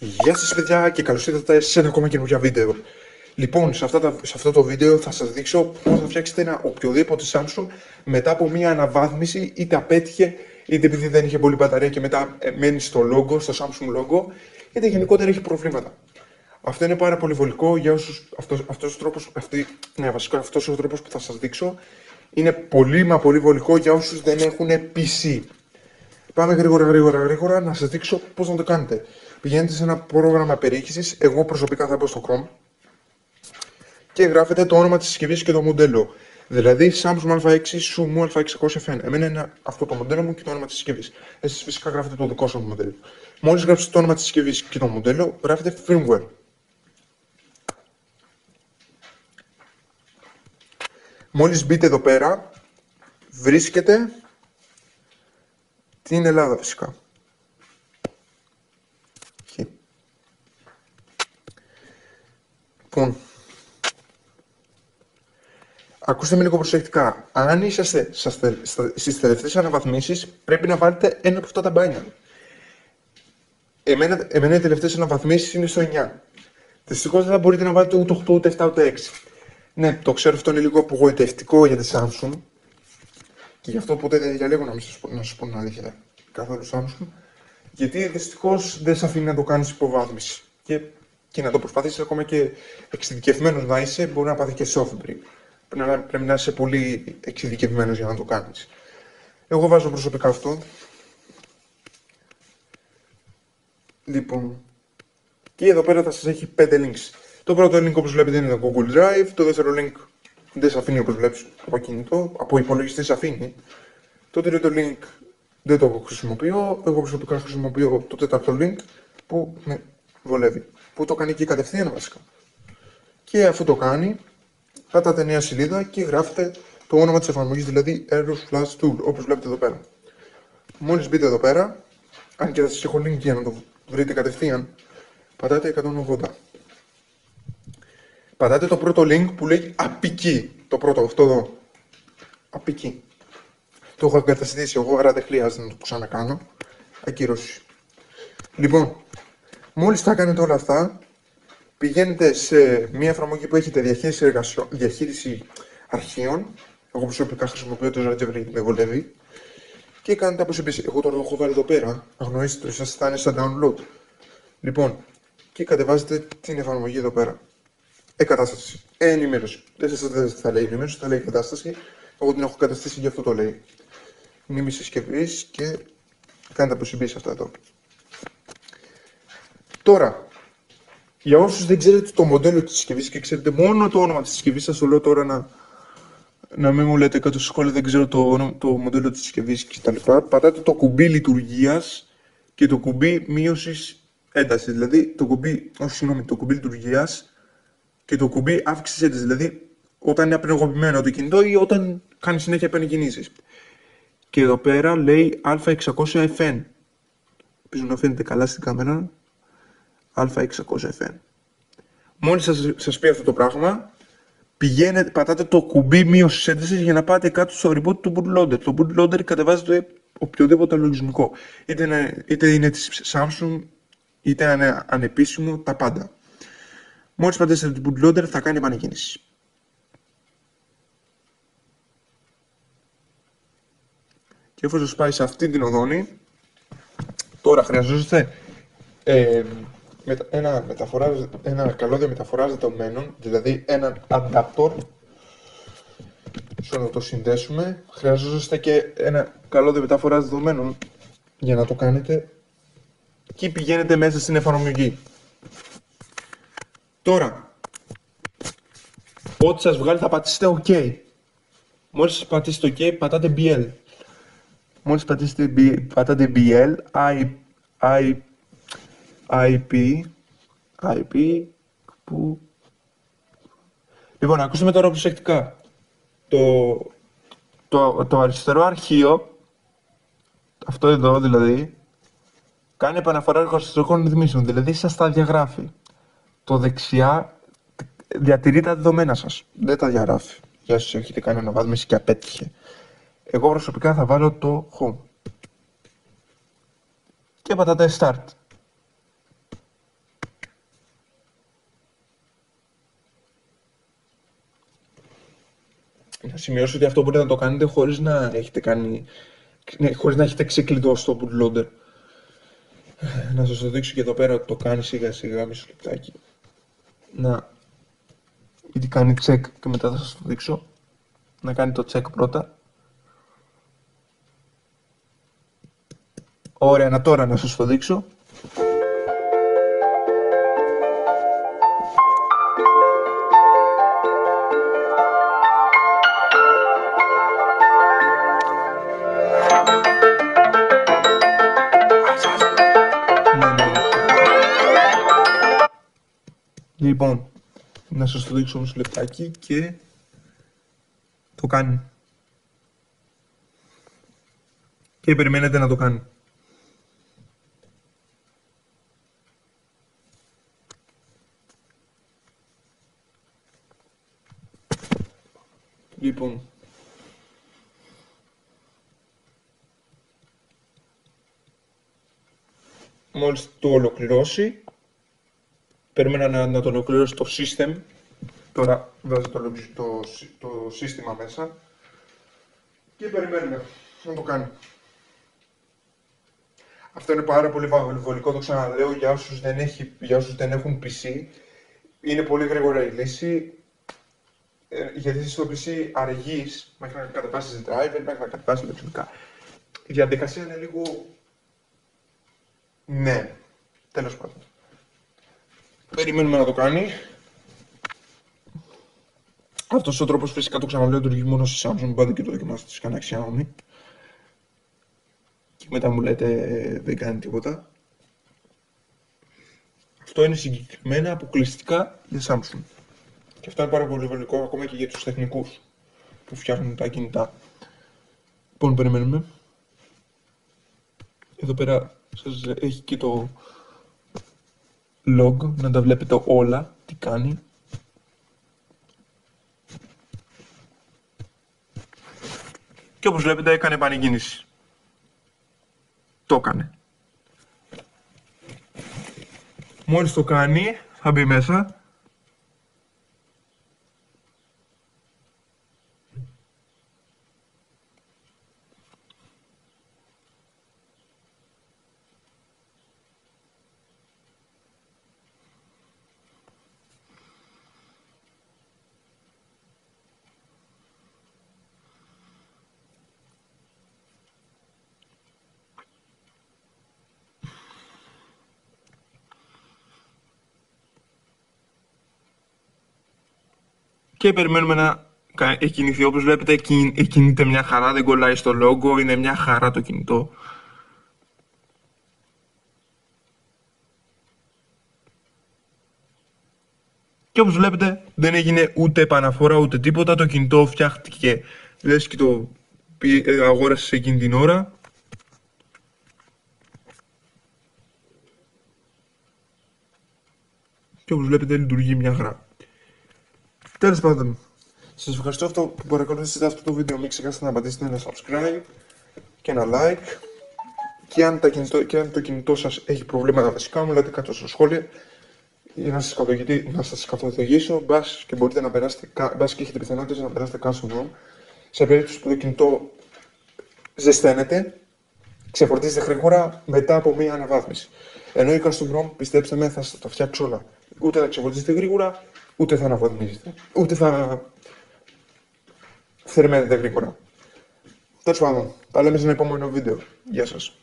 Γεια σας παιδιά και καλώς ήρθατε σε ένα ακόμα καινούργιο βίντεο. Λοιπόν, σε αυτό το βίντεο θα σας δείξω πώς θα φτιάξετε ένα οποιοδήποτε Samsung μετά από μια αναβάθμιση, είτε απέτυχε, είτε επειδή δεν είχε πολύ μπαταρία και μετά μένει στο logo, στο Samsung logo, είτε γενικότερα έχει προβλήματα. Αυτό είναι πάρα πολύ βολικό για όσους, αυτός ο τρόπος που θα σας δείξω είναι πολύ μα πολύ βολικό για όσους δεν έχουν PC. Πάμε γρήγορα να σας δείξω πώς να το κάνετε. Πηγαίνετε σε ένα πρόγραμμα περιέχησης, εγώ προσωπικά θα μπω στο Chrome και γράφετε το όνομα της συσκευής και το μοντέλο. Δηλαδή Samsung Α6 Sumo Α600FN. Εμένα είναι αυτό το μοντέλο μου και το όνομα της συσκευής. Εσείς φυσικά γράφετε το δικό σας μοντέλο. Μόλις γράψετε το όνομα της συσκευής και το μοντέλο, γράφετε firmware. Μόλις μπείτε εδώ πέρα, βρίσκετε την Ελλάδα φυσικά. Λοιπόν, ακούστε με λίγο προσεκτικά. Αν είσαστε στις τελευταίες αναβαθμίσεις, πρέπει να βάλετε ένα από αυτά τα μπάνια. Εμένα οι τελευταίες αναβαθμίσεις είναι στο 9. Δυστυχώς δεν θα μπορείτε να βάλετε ούτε 8, ούτε 7, ούτε 6. Ναι, το ξέρω, αυτό είναι λίγο απογοητευτικό για τη Samsung. Και γι' αυτό ποτέ δεν διαλέγω να σας πω την αλήθεια καθόλου Samsung. Γιατί δυστυχώς δεν σε αφήνει να το κάνεις υποβάθμιση. Και να το προσπαθήσεις ακόμα και εξειδικευμένος να είσαι, μπορεί να πάθει και software. Πρέπει να είσαι πολύ εξειδικευμένος για να το κάνεις. Εγώ βάζω προσωπικά αυτό. Λοιπόν, και εδώ πέρα θα σας έχει 5 links. Το πρώτο link, όπως βλέπετε, είναι το Google Drive. Το δεύτερο link δεν σε αφήνει, όπως βλέπεις, από κινητό. Από υπολογιστή σε αφήνει. Το τρίτο link δεν το χρησιμοποιώ. Εγώ προσωπικά χρησιμοποιώ το τέταρτο link που με βολεύει. Που το κάνει και κατευθείαν βασικά. Και αφού το κάνει, πατάτε νέα σελίδα και γράφετε το όνομα της εφαρμογής, δηλαδή Eros Flash Tool, όπως βλέπετε εδώ πέρα. Μόλις μπείτε εδώ πέρα, αν και θα σας έχω link για να το βρείτε κατευθείαν, πατάτε 180. Πατάτε το πρώτο link που λέει απική. Το πρώτο, αυτό εδώ. Απική. Το έχω εγκαταστήσει εγώ, άρα δεν χρειάζεται να το ξανακάνω. Ακύρωση. Λοιπόν, μόλις τα κάνετε όλα αυτά, πηγαίνετε σε μια εφαρμογή που έχετε διαχείριση αρχείων. Εγώ προσωπικά χρησιμοποιώ το Zapier γιατί με βολεύει. Και κάνετε αποσυμπίση. Εγώ τώρα το έχω βάλει εδώ πέρα. Αγνοήστε το, σας θα είναι σαν download. Λοιπόν, και κατεβάζετε την εφαρμογή εδώ πέρα. Εγκατάσταση. Ενημέρωση. Δεν θα λέει ενημέρωση, θα λέει εγκατάσταση. Εγώ την έχω καταστήσει, γι' αυτό το λέει. Μνήμη συσκευής και κάνετε αποσυμπίση αυτά εδώ. Τώρα, για όσους δεν ξέρετε το μοντέλο της συσκευής και ξέρετε μόνο το όνομα της συσκευής, σας το λέω τώρα να μην μου λέτε κάτω στο σχόλιο δεν ξέρω το μοντέλο της συσκευής κτλ. Πατάτε το κουμπί λειτουργίας και το κουμπί μείωσης έντασης. Δηλαδή το κουμπί λειτουργίας και το κουμπί αύξησης έντασης. Δηλαδή όταν είναι απενεργοποιημένο το κινητό ή όταν κάνει συνέχεια επανεκκινήσεις. Και εδώ πέρα λέει Α600FN. Ελπίζω να φαίνεται καλά στην κάμερα. Α600FN. Μόλις σας πει αυτό το πράγμα, πατάτε το κουμπί μείωσης έντασης για να πάτε κάτω στο reboot του bootloader. Το bootloader κατεβάζετε οποιοδήποτε λογισμικό. Είτε είναι της Samsung, είτε είναι ανεπίσημο, τα πάντα. Μόλις πατήσετε το bootloader θα κάνει επανεκκίνηση. Και εφόσον σας πάει σε αυτή την οδόνη, τώρα χρειαζόστε ένα καλώδιο μεταφοράς δεδομένων, δηλαδή έναν adapter. Να το συνδέσουμε. Χρειαζόστε και ένα καλώδιο μεταφοράς δεδομένων για να το κάνετε και πηγαίνετε μέσα στην εφαρμογή. Τώρα, ό,τι σας βγάλει θα πατήσετε OK. Μόλις σας πατήσετε OK, πατάτε BL. Μόλις πατάτε BL, IP, που... Λοιπόν, ακούστε με τώρα προσεκτικά. Το αριστερό αρχείο, αυτό εδώ δηλαδή, κάνει επαναφορά εργαστηριακών ρυθμίσεων, δηλαδή σας τα διαγράφει. Το δεξιά διατηρεί τα δεδομένα σας, δεν τα διαγράφει. Για όσους έχετε κάνει αναβάθμιση και απέτυχε. Εγώ προσωπικά θα βάλω το Home. Και πατάτε Start. Να σημειώσω ότι αυτό μπορείτε να το κάνετε χωρίς να έχετε κάνει, χωρίς να έχετε ξεκλειδώσει το bootloader. Να σας το δείξω και εδώ πέρα ότι το κάνει σιγά σιγά, μισό λεπτάκι. Γιατί κάνει check και μετά θα σας το δείξω. Να κάνει το check πρώτα. Ωραία, τώρα να σας το δείξω. Λοιπόν, να σας το δείξω όμως λεπτάκι και το κάνει. Και περιμένετε να το κάνει. Λοιπόν, μόλις το ολοκληρώσει, περίμενα να το ολοκληρώσει το system. Τώρα βάζει το σύστημα μέσα και περιμένουμε να το κάνει. Αυτό είναι πάρα πολύ βολικό, το ξαναλέω, για όσους δεν έχουν PC. Είναι πολύ γρήγορα η λύση, γιατί στο PC αργείς μέχρι να κατεβάσεις driver, μέχρι να κατεβάσεις ηλεκτρονικά. Η διαδικασία είναι λίγο... Ναι, τέλος πάντων. Περιμένουμε να το κάνει. Αυτός ο τρόπος φυσικά το ξαναλέω λειτουργεί μόνο σε Samsung, πάτε και το δοκιμάσετε σε κανένα Xiaomi. Και μετά μου λέτε δεν κάνει τίποτα. Αυτό είναι συγκεκριμένα αποκλειστικά για Samsung. Και αυτό είναι πάρα πολύ βολικό ακόμα και για τους τεχνικούς που φτιάχνουν τα κινητά. Λοιπόν, περιμένουμε. Εδώ πέρα σας έχει και το log, να τα βλέπετε όλα, τι κάνει. Και όπως βλέπετε έκανε επανεκκίνηση. Το έκανε. Μόλις το κάνει, θα μπει μέσα. Και περιμένουμε να κινηθεί. Όπως βλέπετε κινείται μια χαρά, δεν κολλάει στο logo, είναι μια χαρά το κινητό. Και όπως βλέπετε δεν έγινε ούτε επαναφορά ούτε τίποτα, το κινητό φτιάχτηκε λες και το αγόρασε εκείνη την ώρα. Και όπως βλέπετε λειτουργεί μια χαρά. Τέλος πάντων, σας ευχαριστώ που παρακολουθήσατε αυτό το βίντεο. Μην ξεχάσετε να πατήσετε ένα subscribe και ένα like. Και αν το κινητό σας έχει προβλήματα βασικά, μου λέτε κάτω στα σχόλια για να σας καθοδηγήσω. Μπας και μπορείτε να περάσετε, μπας και έχετε πιθανότητες να περάσετε custom ROM. Σε περίπτωση που το κινητό ζεσταίνεται, ξεφορτίζεται γρήγορα μετά από μία αναβάθμιση. Ενώ η custom ROM, πιστέψτε με, θα τα φτιάξει όλα. Ούτε θα ξεφορτίζετε γρήγορα, ούτε θα αναβαθμίζετε, ούτε θα θερμαίνετε γρήγορα. Τέλος πάντων, τα λέμε σε ένα επόμενο βίντεο. Γεια σας.